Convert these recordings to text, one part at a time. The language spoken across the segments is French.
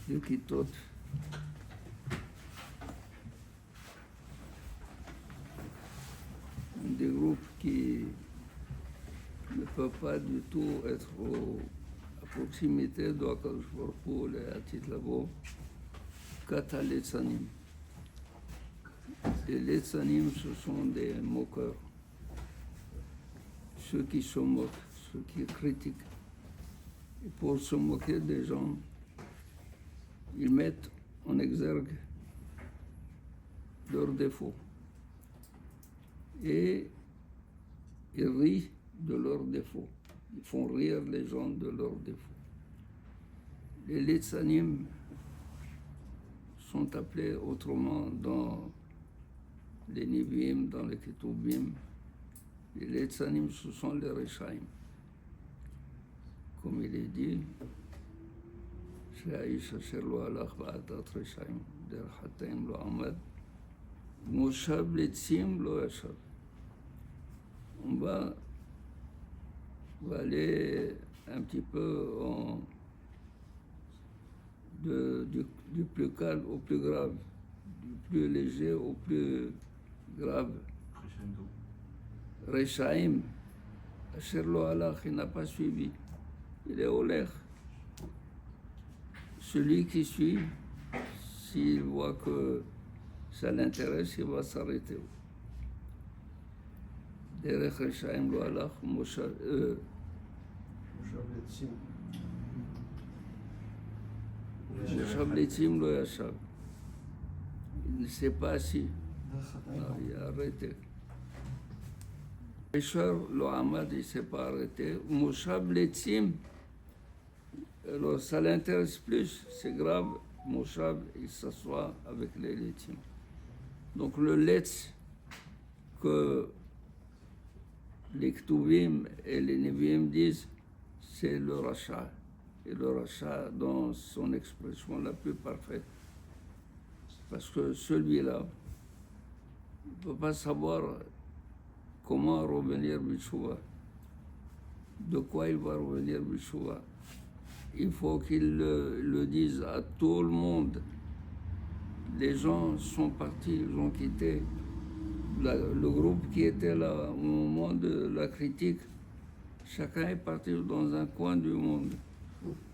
de Kitot. Des groupes qui ne peuvent pas du tout être à proximité de Akadosh Baruch Hu, les Atit Labo, Kata Letzanim. Les Letzanim, ce sont des moqueurs, ceux qui se moquent, ceux qui critiquent. Et pour se moquer des gens, ils mettent en exergue leurs défauts. Et ils rient de leurs défauts. Ils font rire les gens de leurs défauts. Les Letzanim sont appelés autrement dans les Nevi'im, dans les Ketubim. Les Letzanim, ce sont les Rechaim. Comme il est dit, שהאיש אשר לא הלך בעדת רשעים, דרך חטאים לא עמד, מושב לצים לא ישב. On va aller un petit peu du plus calme au plus grave, du plus léger au plus grave. Rechaim, Asher lo halach, il n'a pas suivi, il est au l'air. Celui qui suit, s'il voit que ça l'intéresse, il va s'arrêter. Derech Rechaim lo halach, Moshav Letzim lo yashav. Il ne s'est pas assis. Il a arrêté. Pesher lo amad, il ne s'est pas arrêté. Moshav Letzim, alors ça l'intéresse plus, c'est grave. Moshav, il s'assoit avec les Letzim. Donc le Letz que les Ktuvim et les Nevi'im disent, c'est le rachat. Et le rachat dans son expression la plus parfaite. Parce que celui-là, il ne peut pas savoir comment revenir B'Tchouva. De quoi il va revenir B'Tchouva. Il faut qu'il le dise à tout le monde. Les gens sont partis, ils ont quitté. Le groupe qui était là au moment de la critique, chacun est parti dans un coin du monde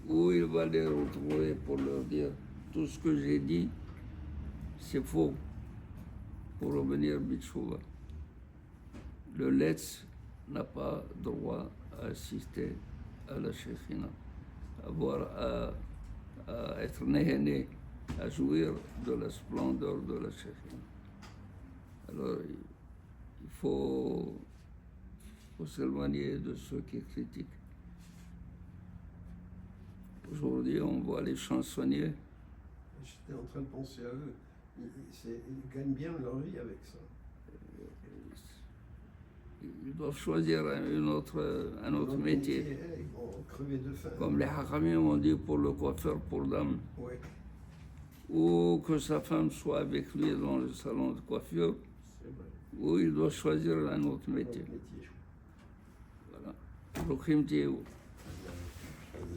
où il va les retrouver pour leur dire tout ce que j'ai dit, c'est faux, pour revenir B'Tchouva. Le Letz n'a pas droit à assister à la Shekhinah, à être néhéné, à jouir de la splendeur de la Shekhinah. Alors, il faut s'éloigner de ceux qui critiquent. Aujourd'hui, on voit les chansonniers. J'étais en train de penser à eux. Ils gagnent bien leur vie avec ça. Ils doivent choisir un autre métier. Ils vont crever de faim. Comme les Hakamim ont dit pour le coiffeur pour dame. Ouais. Ou que sa femme soit avec lui dans le salon de coiffure. Ou il doit choisir un autre métier. Voilà.